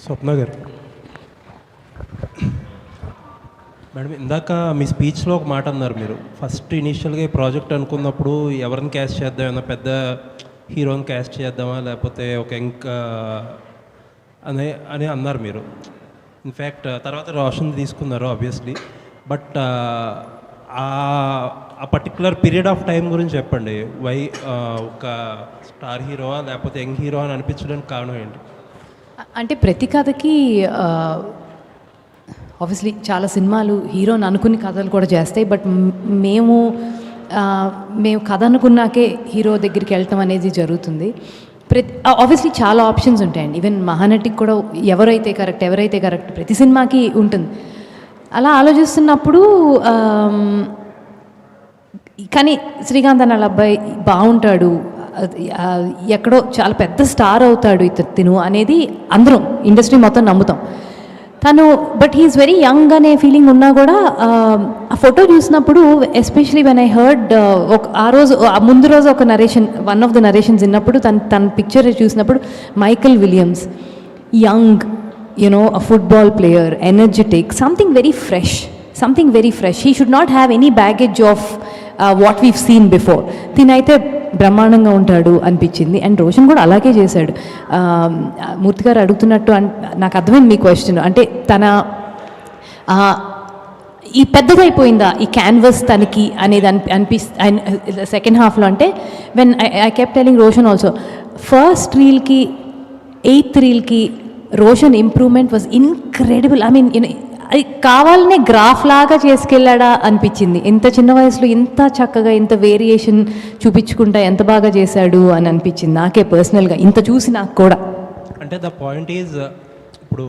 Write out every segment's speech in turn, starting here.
స్వప్న గారు, మేడం ఇందాక మీ స్పీచ్లో ఒక మాట అన్నారు. మీరు ఫస్ట్ ఇనీషియల్గా ఈ ప్రాజెక్ట్ అనుకున్నప్పుడు ఎవరిని క్యాస్ట్ చేద్దాం, ఏమన్నా పెద్ద హీరోని క్యాస్ట్ చేద్దామా లేకపోతే ఒక ఇంకా అని అన్నారు మీరు. ఇన్ఫ్యాక్ట్ తర్వాత రోషన్ తీసుకున్నారు ఆబ్వియస్లీ. బట్ ఆ పర్టికులర్ పీరియడ్ ఆఫ్ టైం గురించి చెప్పండి. వై ఒక స్టార్ హీరోవా లేకపోతే యంగ్ హీరో అని అనిపించడానికి కారణం ఏంటి? అంటే ప్రతి కథకి ఆబ్వియస్లీ చాలా సినిమాలు హీరోని అనుకుని కథలు కూడా చేస్తాయి. బట్ మేము కథ అనుకున్నాకే హీరో దగ్గరికి వెళ్ళటం అనేది జరుగుతుంది. ఆబ్వియస్లీ చాలా ఆప్షన్స్ ఉంటాయండి. ఈవెన్ మహానటికి కూడా ఎవరైతే కరెక్ట్ ప్రతి సినిమాకి ఉంటుంది. అలా ఆలోచిస్తున్నప్పుడు కానీ శ్రీకాంత్ అన్న వాళ్ళ అబ్బాయి బాగుంటాడు, ఎక్కడో చాలా పెద్ద స్టార్ అవుతాడు ఇతను అనేది అందరం ఇండస్ట్రీ మొత్తం నమ్ముతాం. తను బట్ హీఈస్ వెరీ యంగ్ అనే ఫీలింగ్ ఉన్నా కూడా ఆ ఫోటో చూసినప్పుడు ఎస్పెషలీ వెన్ ఐ హర్డ్ ముందు రోజు ఒక narration, one of the narrations విన్నప్పుడు తన పిక్చర్ చూసినప్పుడు Michael Williams, young, a football player, energetic, something very fresh. He should not have any baggage of what we've seen before. తినైతే బ్రహ్మాండంగా ఉంటాడు అనిపించింది. And Roshan కూడా అలాగే చేశాడు. మూర్తి గారు అడుగుతున్నట్టు నాకు అర్థమైంది మీ క్వశ్చన్. అంటే తన ఈ పెద్దదైపోయిందా ఈ క్యాన్వస్ తనకి అనేది సెకండ్ హాఫ్లో. అంటే when I kept telling Roshan also, first రీల్కి 8th రీల్కి Roshan improvement was incredible. I mean అది కావాలనే గ్రాఫ్ లాగా చేసుకెళ్ళాడా అనిపించింది. ఇంత చిన్న వయసులో ఇంత చక్కగా ఇంత వేరియేషన్ చూపించుకుంటా ఎంత బాగా చేశాడు అని అనిపించింది నాకే పర్సనల్గా, ఇంత చూసి నాకు కూడా. అంటే ద పాయింట్ ఈజ్, ఇప్పుడు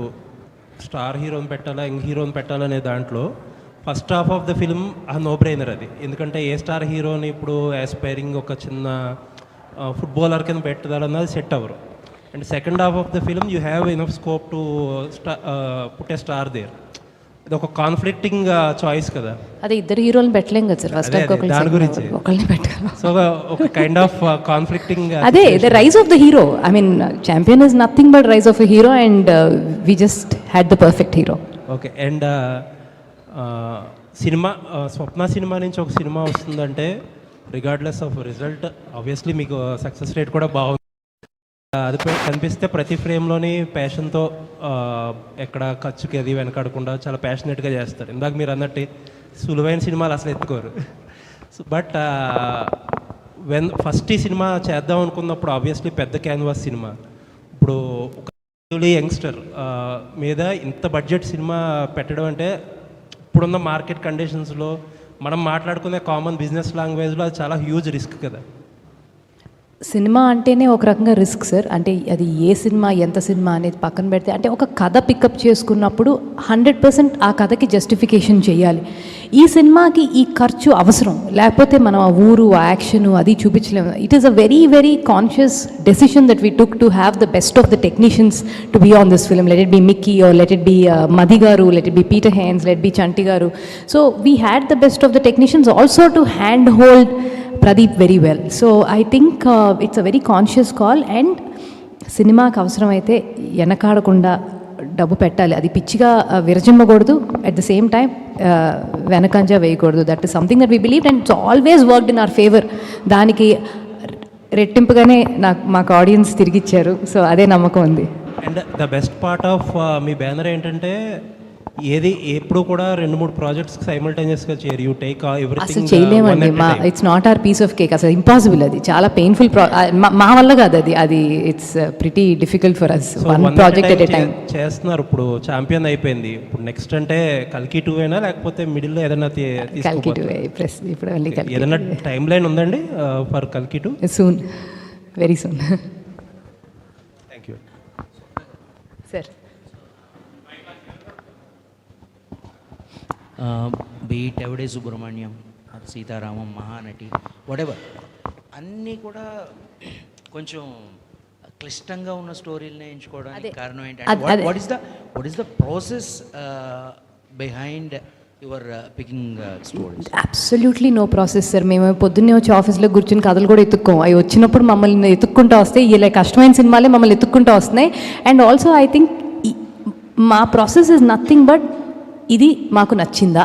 స్టార్ హీరోని పెట్టాలా యంగ్ హీరోని పెట్టాలనే దాంట్లో first half of the film no brainer అది. ఎందుకంటే ఏ స్టార్ హీరోని ఇప్పుడు ఆస్పైరింగ్ ఒక చిన్న ఫుట్బాలర్ కింద పెట్టాలన్నది సెట్ అవ్వరు. And second half of the film you have enough scope to put a star there. ఇది ఒక కాన్ఫ్లిక్టింగ్ చాయిస్ కదా. అదే ఇద్దరు హీరోలను పెట్టలేం కదా సార్, ఫస్ట్ దాని గురించి ఒకళ్ళని పెట్టాలి. సో ఒక కైండ్ ఆఫ్ కాన్ఫ్లిక్టింగ్, అదే the rise of the hero. I mean champion is nothing but rise of a hero and we just had the perfect hero. Okay. And సినిమా స్వప్న సినిమా నుంచి ఒక సినిమా వస్తుందంటే రిగార్డ్లెస్ ఆఫ్ రిజల్ట్ ఆబ్వియస్లీ మీకు success rate కూడా బాగుంది. అది కనిపిస్తే ప్రతి ఫ్రేమ్లోని ప్యాషన్తో, ఎక్కడ ఖర్చుకి అది వెనకాడకుండా చాలా ప్యాషనెట్గా చేస్తారు. ఇందాక మీరు అన్నట్టు సులువైన సినిమాలు అసలు ఎత్తుకోరు. బట్ వెన్ ఫస్ట్ ఈ సినిమా చేద్దాం అనుకున్నప్పుడు ఆబ్వియస్లీ పెద్ద క్యాన్వాస్ సినిమా. ఇప్పుడు ఒక యంగ్స్టర్ మీద ఇంత బడ్జెట్ సినిమా పెట్టడం అంటే ఇప్పుడున్న మార్కెట్ కండిషన్స్లో మనం మాట్లాడుకునే కామన్ బిజినెస్ లాంగ్వేజ్లో అది చాలా హ్యూజ్ రిస్క్ కదా. సినిమా అంటేనే ఒక రకంగా రిస్క్ సార్. అంటే అది ఏ సినిమా ఎంత సినిమా అనేది పక్కన పెడితే, అంటే ఒక కథ పికప్ చేసుకున్నప్పుడు 100% ఆ కథకి జస్టిఫికేషన్ చేయాలి. ఈ సినిమాకి ఈ ఖర్చు అవసరం, లేకపోతే మనం ఆ ఊరు ఆ యాక్షన్ అది చూపించలేము. It is a very very conscious decision that we took to have the best of the technicians to be on this film. Let it be Mickey are let it be మది గారు, let it be Peter Heins, let be చంటి గారు. So we had the best of the technicians also to hand hold Pradeep very well. So I think it's a very conscious call. And సినిమాకి అవసరమైతే వెనకాడకుండా డబ్బు పెట్టాలి. అది పిచ్చిగా విరజిమ్మకూడదు, at the same time వెనకంజ వేయకూడదు. That is something that we believe and it's always worked in our favour. దానికి రెట్టింపుగానే మాకు audience తిరిగిచ్చారు. So అదే నమ్మకం ఉంది. And the best part of me banner ఏంటంటే ఏది ఎప్పుడు కూడా 2-3 ప్రాజెక్ట్స్ సైమల్టేనియస్గా చేయరు. You take everything. అసలు చేయలేమండి. It's not our piece of cake. అసలు ఇంపాసిబుల్. అది చాలా పెయిన్ఫుల్. మా వల్ల కాదు అది. It's pretty difficult for us. One project at a time చేస్తున్నారు. ఇప్పుడు ఛాంపియన్ అయిపోయింది. ఇప్పుడు నెక్స్ట్ అంటే కల్కి 2 అయినా లేకపోతే మిడిల్లో ఏదైనా కల్కి 2 ఇప్పుడు ఏదైనా టైం లైన్ ఉందండి ఫర్ కల్కి 2? Soon, very soon. Thank you sir. Beat Yevade Subrahmanyam, Sitaramam, Mahanati, whatever అన్నీ కూడా కొంచెం క్లిష్టంగా ఉన్న స్టోరీలనే ఎంచుకోవడానికి కారణం ఏంటంటే what is the process behind your picking stories? Absolutely no process sir. మేము పొద్దున్నే వచ్చి ఆఫీస్లో కూర్చుని కథలు కూడా ఎత్తుక్కోం. అవి వచ్చినప్పుడు మమ్మల్ని ఎత్తుక్కుంటూ వస్తాయి. ఇలా కష్టమైన సినిమాలే మమ్మల్ని ఎత్తుక్కుంటూ వస్తున్నాయి. అండ్ ఆల్సో ఐ థింక్ మా ప్రాసెస్ ఇస్ నథింగ్ బట్ ఇది మాకు నచ్చిందా,